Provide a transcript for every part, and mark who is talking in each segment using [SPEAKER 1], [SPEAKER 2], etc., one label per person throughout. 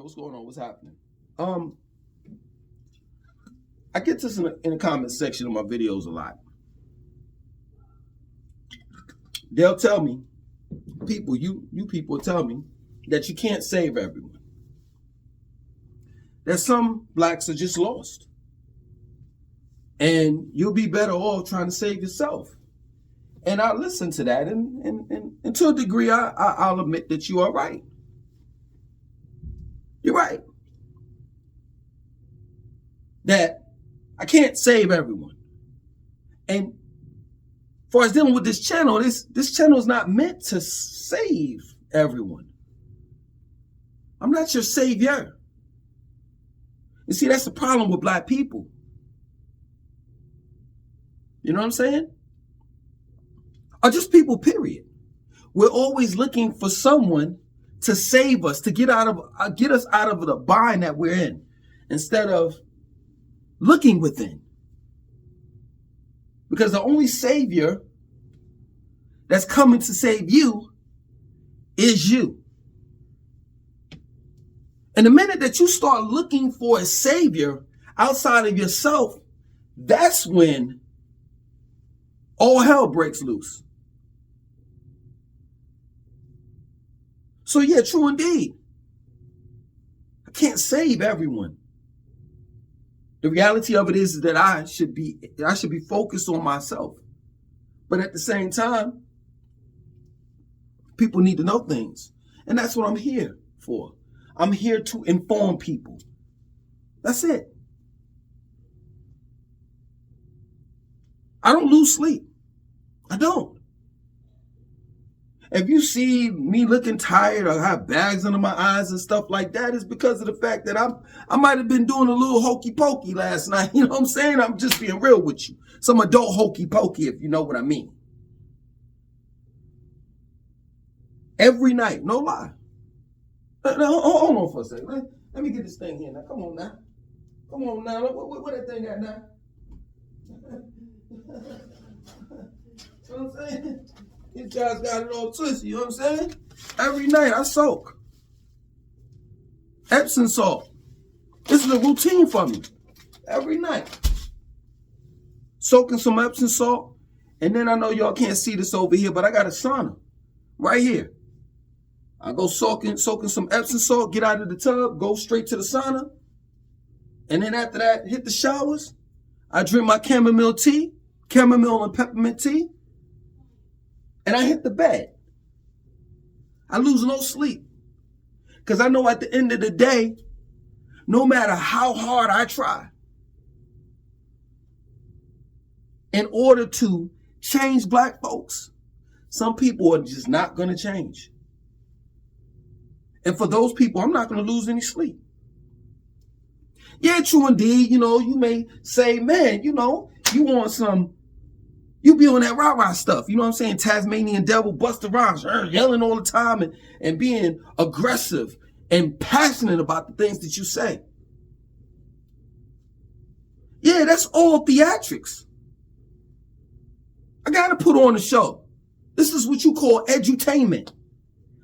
[SPEAKER 1] What's going on? What's happening? Um, I get this in the comment section of my videos a lot. They'll tell me, you people tell me that you can't save everyone. That some blacks are just lost. And you'll be better off trying to save yourself. And I listen to that, and to a degree, I'll admit that you are right. You're right. That I can't save everyone. And as far as dealing with this channel, this channel is not meant to save everyone. I'm not your savior. You see, that's the problem with black people. You know what I'm saying? Or just people, period. We're always looking for someone to save us, to get us out of the bind that we're in, instead of looking within. Because the only savior that's coming to save you is you. And the minute that you start looking for a savior outside of yourself, that's when all hell breaks loose. So yeah, true indeed. I can't save everyone. The reality of it is that I should be focused on myself. But at the same time, people need to know things. And that's what I'm here for. I'm here to inform people. That's it. I don't lose sleep. I don't. If you see me looking tired or have bags under my eyes and stuff like that, it's because of the fact that I might have been doing a little hokey pokey last night. You know what I'm saying? I'm just being real with you. Some adult hokey pokey, if you know what I mean. Every night, no lie. Now, hold on for a second. Let me get this thing here now. Come on now. Come on now. What that thing at now? You know what I'm saying? These guys got it all twisted, you know what I'm saying? Every night I soak. Epsom salt. This is a routine for me. Every night. Soaking some Epsom salt. And then I know y'all can't see this over here, but I got a sauna right here. I go soaking some Epsom salt, get out of the tub, go straight to the sauna. And then after that, hit the showers. I drink my chamomile and peppermint tea. And I hit the bed. I lose no sleep. Because I know at the end of the day, no matter how hard I try, in order to change black folks, some people are just not going to change. And for those people, I'm not going to lose any sleep. Yeah, true indeed. You know, you may say, man, you know, you want some... You be on that rah-rah stuff, you know what I'm saying? Tasmanian devil, Busta Rhymes, yelling all the time and being aggressive and passionate about the things that you say. Yeah, that's all theatrics. I gotta put on a show. This is what you call edutainment.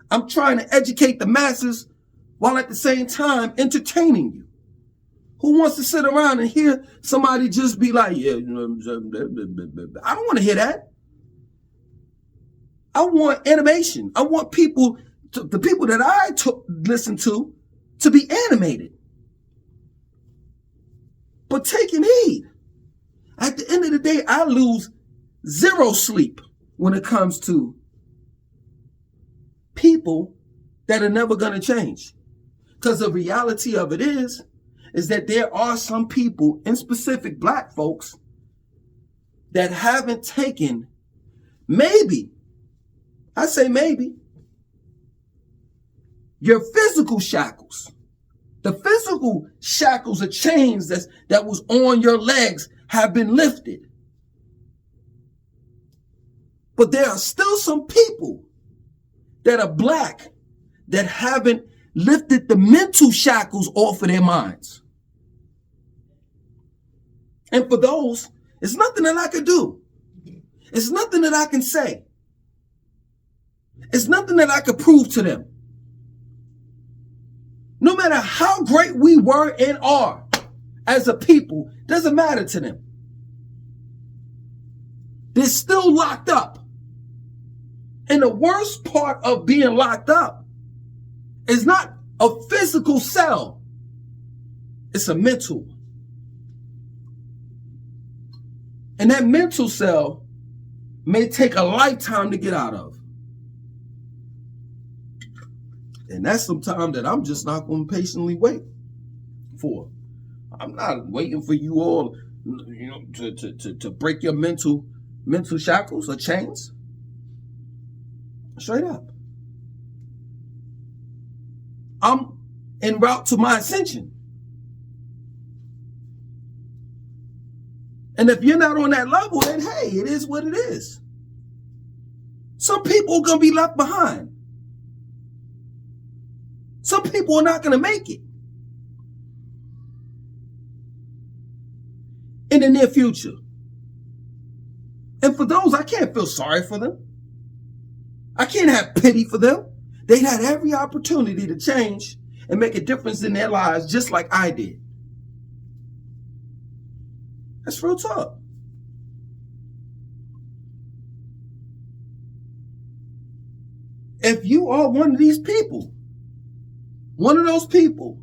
[SPEAKER 1] I'm trying to educate the masses while at the same time entertaining you. Who wants to sit around and hear somebody just be like, yeah, I don't want to hear that. I want animation. I want people, the people that I listen to be animated. But taking heed. At the end of the day, I lose zero sleep when it comes to people that are never going to change. Because the reality of it is that there are some people, in specific black folks, that haven't taken maybe, I say maybe, your physical shackles. The physical shackles or chains that was on your legs have been lifted. But there are still some people that are black that haven't lifted the mental shackles off of their minds. And for those, it's nothing that I can do. It's nothing that I can say. It's nothing that I could prove to them. No matter how great we were and are as a people, doesn't matter to them. They're still locked up. And the worst part of being locked up is not a physical cell. It's a mental. And that mental cell may take a lifetime to get out of. And that's some time that I'm just not going to patiently wait for. I'm not waiting for you all, to break your mental shackles or chains. Straight up. I'm en route to my ascension. And if you're not on that level, then hey, it is what it is. Some people are going to be left behind. Some people are not going to make it in the near future. And for those, I can't feel sorry for them. I can't have pity for them. They had every opportunity to change and make a difference in their lives just like I did. That's real talk. If you are one of these people, one of those people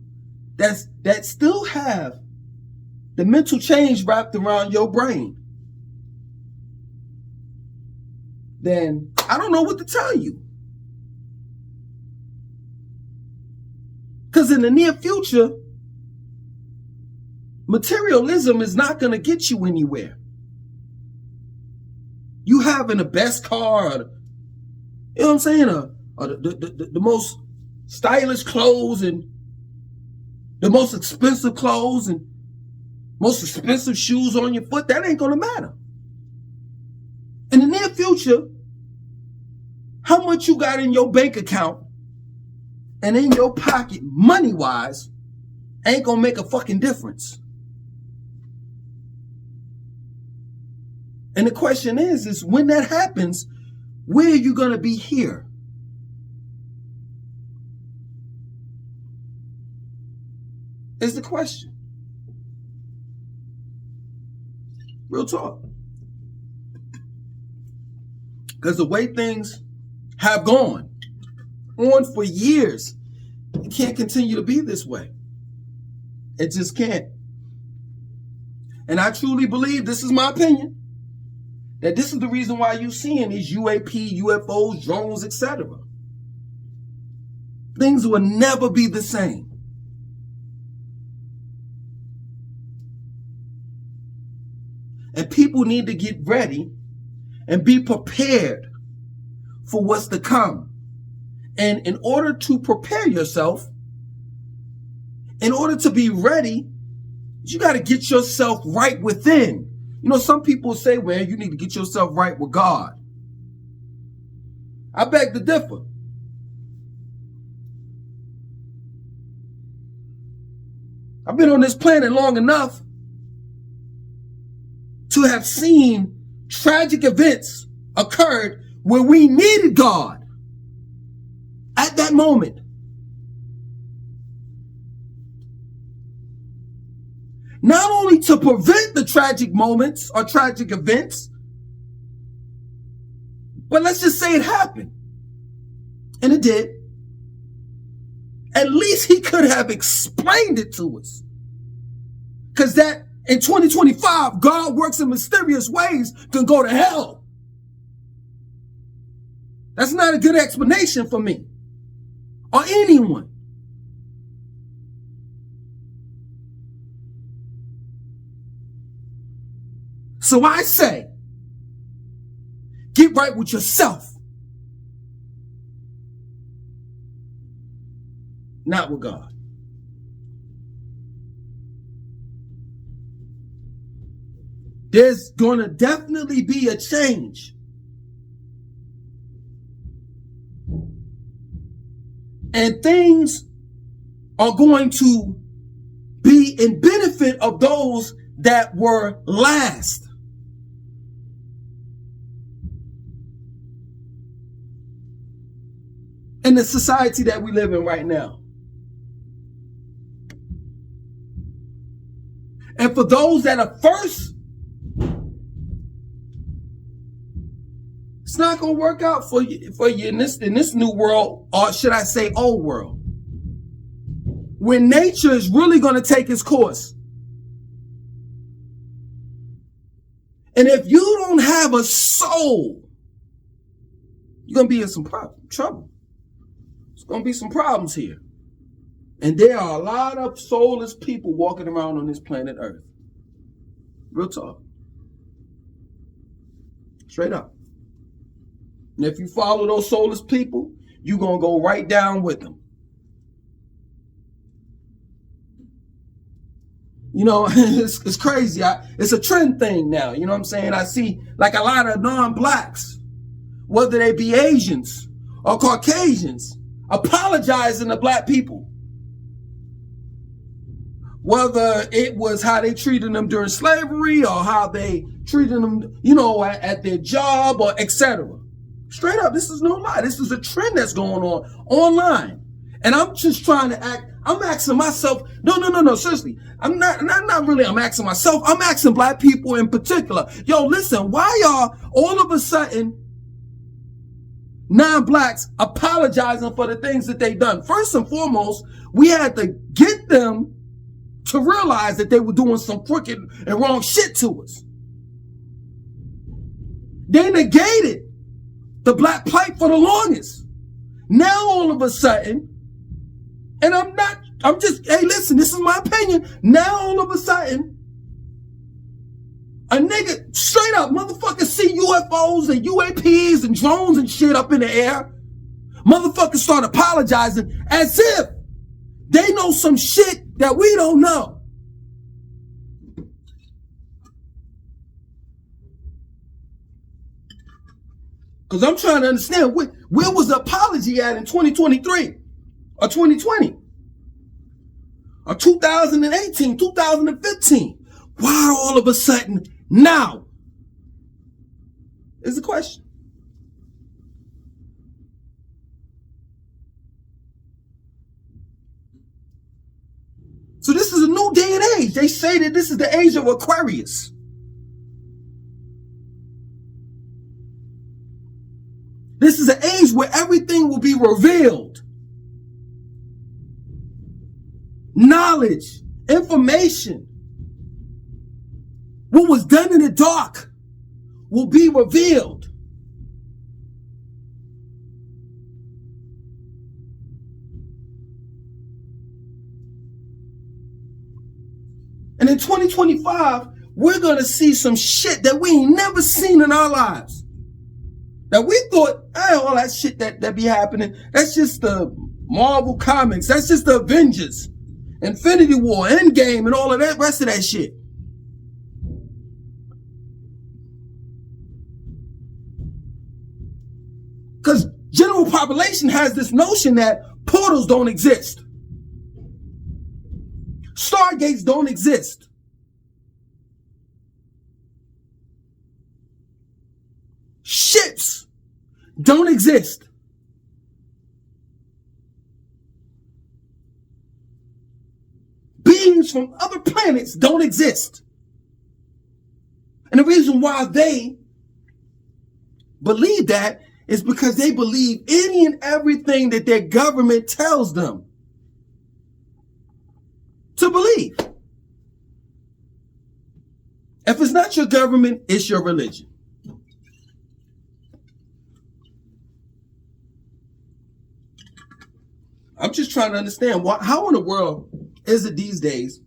[SPEAKER 1] that still have the mental change wrapped around your brain, then I don't know what to tell you. Because in the near future, materialism is not going to get you anywhere. You having the best car, or, you know what I'm saying, or the most stylish clothes and the most expensive clothes and most expensive shoes on your foot, that ain't going to matter. In the near future, how much you got in your bank account and in your pocket, money-wise, ain't going to make a fucking difference. And the question is when that happens, where are you going to be here? Is the question. Real talk. Because the way things have gone on for years, it can't continue to be this way. It just can't. And I truly believe, this is my opinion, that this is the reason why you're seeing these UAP, UFOs, drones, etc. Things will never be the same. And people need to get ready and be prepared for what's to come. And in order to prepare yourself, in order to be ready, you got to get yourself right within. You know, some people say, well, you need to get yourself right with God. I beg to differ. I've been on this planet long enough to have seen tragic events occurred where we needed God at that moment. Not only to prevent the tragic moments or tragic events, but let's just say it happened. And it did. At least he could have explained it to us. Because that in 2025, God works in mysterious ways, can go to hell. That's not a good explanation for me or anyone. So I say, get right with yourself, not with God. There's going to definitely be a change. And things are going to be in benefit of those that were last. In the society that we live in right now. And for those that are first, it's not going to work out for you in this new world, or should I say old world, when nature is really going to take its course. And if you don't have a soul, you're going to be in some trouble. There's going to be some problems here. And there are a lot of soulless people walking around on this planet Earth. Real talk. Straight up. And if you follow those soulless people, you're going to go right down with them. You know, it's crazy. It's a trend thing now. You know what I'm saying? I see like a lot of non-blacks, whether they be Asians or Caucasians, apologizing to black people. Whether it was how they treated them during slavery or how they treated them, you know, at their job or etc. Straight up, this is no lie. This is a trend that's going on online. And I'm just trying to I'm asking myself, no, seriously. I'm asking myself, I'm asking black people in particular. Yo, listen, why y'all all of a sudden non-blacks apologizing for the things that they done? First and foremost, we had to get them to realize that they were doing some crooked and wrong shit to us. They negated the black plight for the longest. Now all of a sudden, and hey, listen, this is my opinion. Now all of a sudden, a nigga straight up motherfuckers see UFOs and UAPs and drones and shit up in the air. Motherfuckers start apologizing as if they know some shit that we don't know. Because I'm trying to understand, where was the apology at in 2023 or 2020 or 2018, 2015? Why all of a sudden now is the question. So this is a new day and age. They say that this is the age of Aquarius. This is an age where everything will be revealed. Knowledge, information, what was done in the dark will be revealed. And in 2025, we're going to see some shit that we ain't never seen in our lives. That we thought, all that shit that be happening, that's just the Marvel comics. That's just the Avengers, Infinity War, Endgame, and all of that rest of that shit. Because general population has this notion that portals don't exist. Stargates don't exist. Ships don't exist. Beings from other planets don't exist. And the reason why they believe that is because they believe any and everything that their government tells them to believe. If it's not your government, it's your religion. I'm just trying to understand how in the world is it these days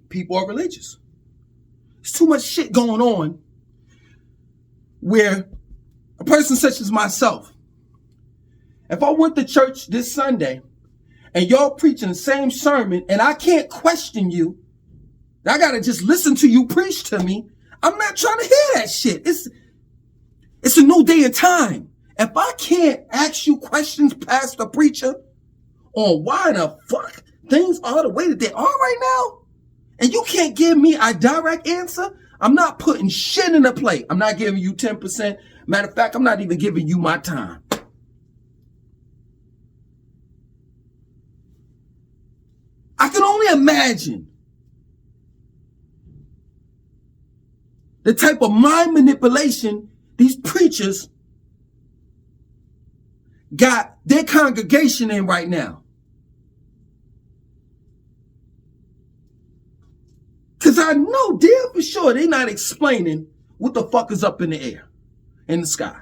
[SPEAKER 1] people are religious? There's too much shit going on where a person such as myself, if I went to church this Sunday and y'all preaching the same sermon and I can't question you, I gotta just listen to you preach to me, I'm not trying to hear that shit. It's a new day and time. If I can't ask you questions past the preacher on why the fuck things are the way that they are right now, and you can't give me a direct answer, I'm not putting shit in the plate. I'm not giving you 10%. Matter of fact, I'm not even giving you my time. I can only imagine the type of mind manipulation these preachers got their congregation in right now. Because I know damn for sure they're not explaining what the fuck is up in the air, in the sky.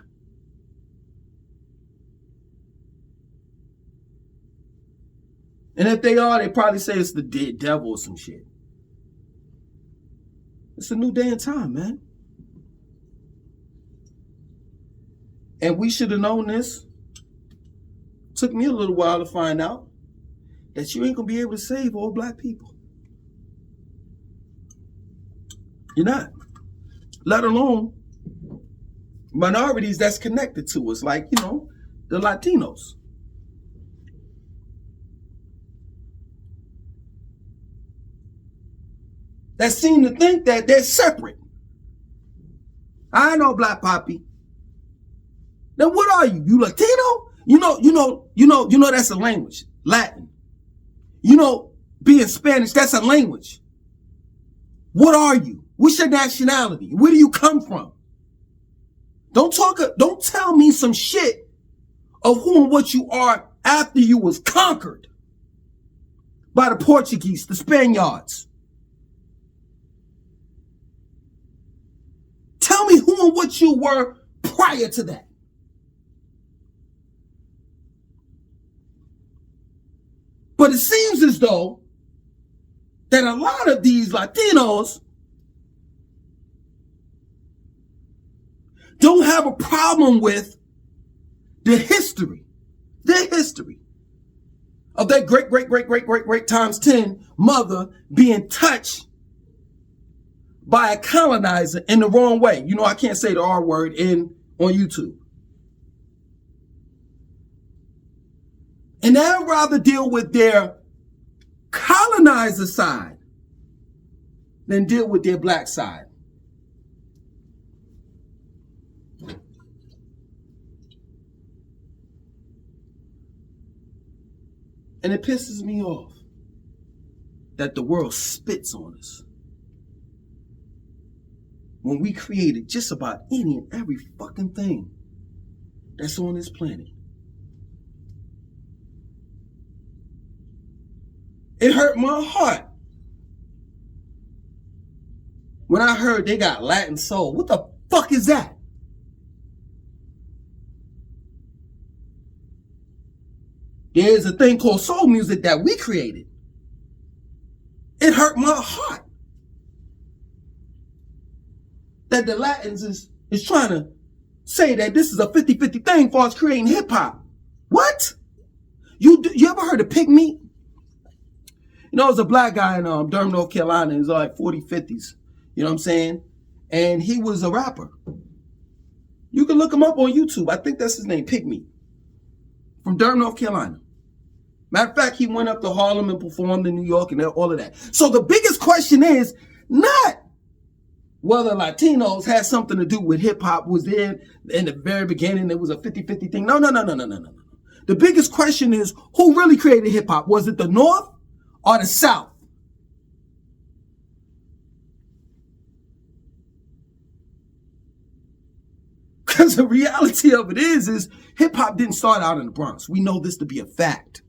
[SPEAKER 1] And if they are, they probably say it's the dead devil or some shit. It's a new day and time, man. And we should have known this. Took me a little while to find out that you ain't gonna be able to save all black people. You're not. Let alone minorities that's connected to us, like, you know, the Latinos. That seem to think that they're separate. I know Black Poppy. Then what are you? You Latino? You know that's a language. Latin. You know, being Spanish, that's a language. What are you? What's your nationality? Where do you come from? Don't tell me some shit of who and what you are after you was conquered by the Portuguese, the Spaniards. Tell me who and what you were prior to that. But it seems as though that a lot of these Latinos don't have a problem with the history, their history of their great times 10 mother being touched by a colonizer in the wrong way. You know, I can't say the R word on YouTube. And they'd rather deal with their colonizer side than deal with their black side. And it pisses me off that the world spits on us when we created just about any and every fucking thing that's on this planet. It hurt my heart when I heard they got Latin soul. What the fuck is that? There's a thing called soul music that we created. It hurt my heart that the Latins is trying to say that this is a 50-50 thing for us creating hip hop. What? You ever heard of Pig Meat? You know, there's a black guy in Durham, North Carolina. He's like 40s, 50s. You know what I'm saying? And he was a rapper. You can look him up on YouTube. I think that's his name, Pig Meat. From Durham, North Carolina. Matter of fact, he went up to Harlem and performed in New York and all of that. So the biggest question is not whether Latinos had something to do with hip hop. Was there in the very beginning, it was a 50-50 thing. No. The biggest question is, who really created hip hop? Was it the North or the South? Because the reality of it is hip hop didn't start out in the Bronx. We know this to be a fact.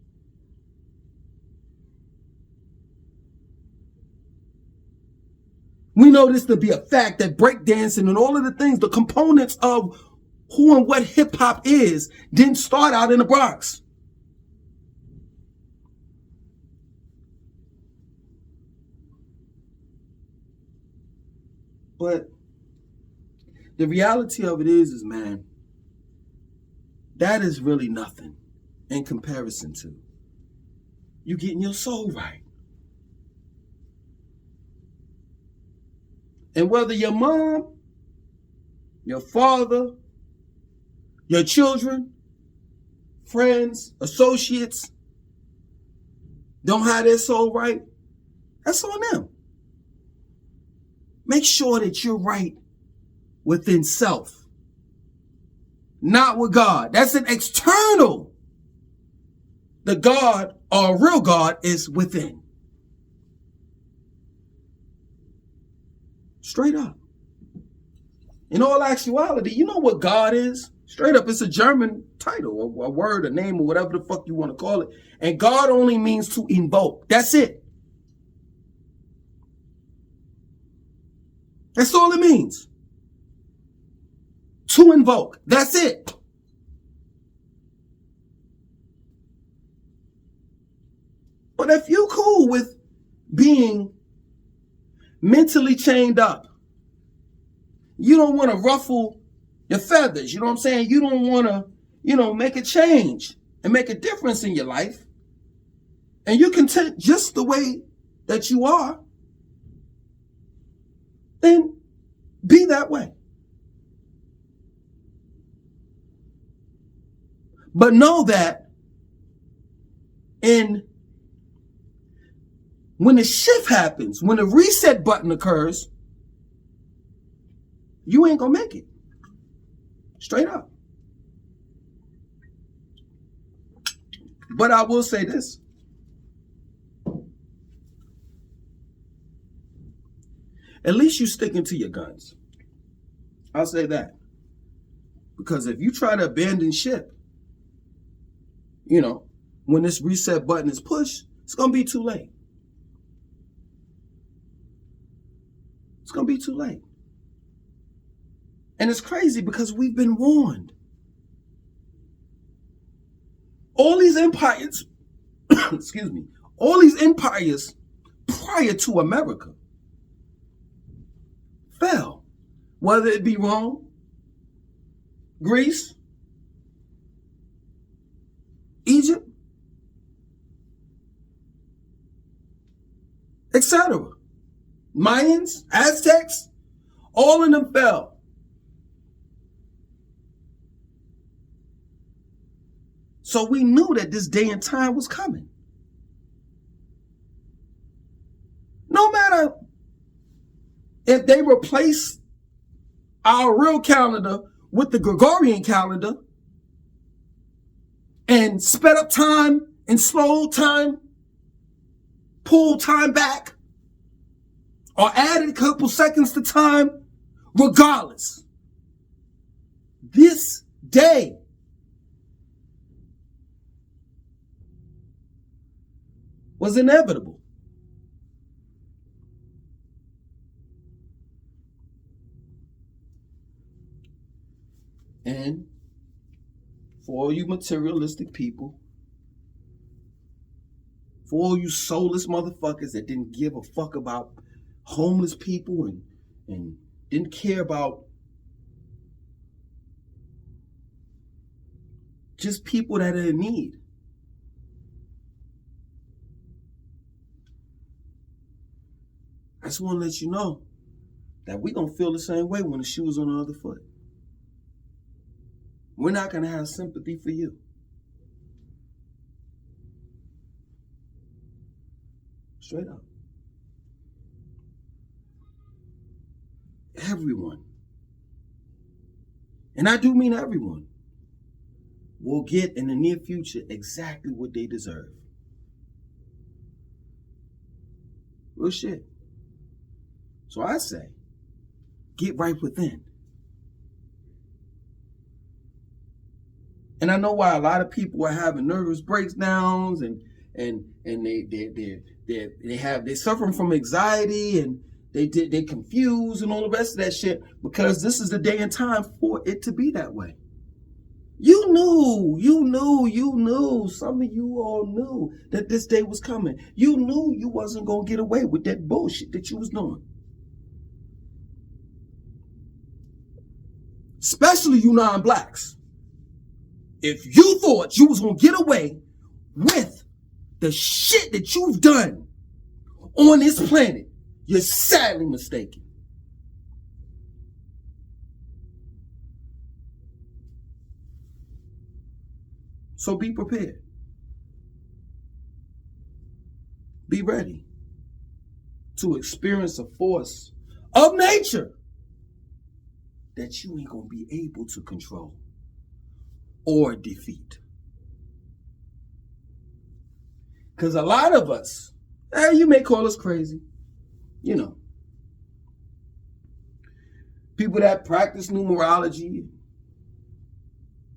[SPEAKER 1] We know this to be a fact that breakdancing and all of the things, the components of who and what hip hop is, didn't start out in the Bronx. But the reality of it is, man, that is really nothing in comparison to you getting your soul right. And whether your mom, your father, your children, friends, associates don't have their soul right, that's on them. Make sure that you're right within self, not with God. That's an external. The God, or real God, is within. Straight up. In all actuality, you know what God is? Straight up, it's a German title, a word, a name, or whatever the fuck you want to call it. And God only means to invoke. That's it. That's all it means. To invoke. That's it. But if you cool with being mentally chained up, you don't want to ruffle your feathers, you know what I'm saying? You don't want to, make a change and make a difference in your life. And you're content just the way that you are, then be that way. But know that when the shift happens, when the reset button occurs, you ain't gonna make it. Straight up. But I will say this. At least you sticking to your guns. I'll say that. Because if you try to abandon ship, when this reset button is pushed, it's gonna be too late. It's gonna be too late. And it's crazy because we've been warned. All these empires, excuse me, all these empires prior to America fell. Whether it be Rome, Greece, Egypt, etc. Mayans, Aztecs, all of them fell. So we knew that this day and time was coming. No matter if they replace our real calendar with the Gregorian calendar and sped up time and slowed time, pulled time back, or added a couple seconds to time, regardless, this day was inevitable. And for all you materialistic people, for all you soulless motherfuckers that didn't give a fuck about homeless people and didn't care about just people that are in need. I just want to let you know that we're going to feel the same way when the shoe's on the other foot. We're not going to have sympathy for you. Straight up. Everyone, and I do mean everyone, will get in the near future exactly what they deserve. Real shit. So I say, get right within. And I know why a lot of people are having nervous breakdowns and they're suffering from anxiety and they confused and all the rest of that shit because this is the day and time for it to be that way. You knew, some of you all knew that this day was coming. You knew you wasn't going to get away with that bullshit that you was doing. Especially you non-blacks. If you thought you was going to get away with the shit that you've done on this planet, you're sadly mistaken. So be prepared. Be ready to experience a force of nature that you ain't going to be able to control or defeat. Because a lot of us, you may call us crazy, People that practice numerology,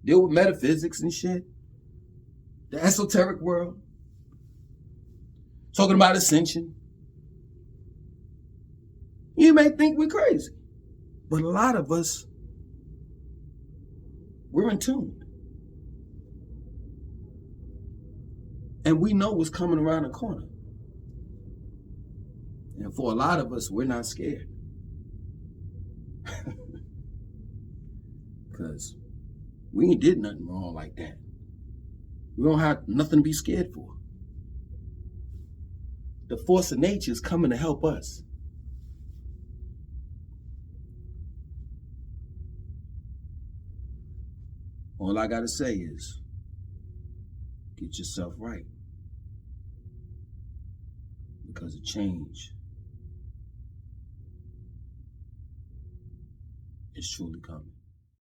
[SPEAKER 1] deal with metaphysics and shit, the esoteric world, talking about ascension. You may think we're crazy, but a lot of us, we're in tune. And we know what's coming around the corner. And for a lot of us, we're not scared. Because we ain't did nothing wrong like that. We don't have nothing to be scared for. The force of nature is coming to help us. All I gotta say is, get yourself right. Because a change is truly coming.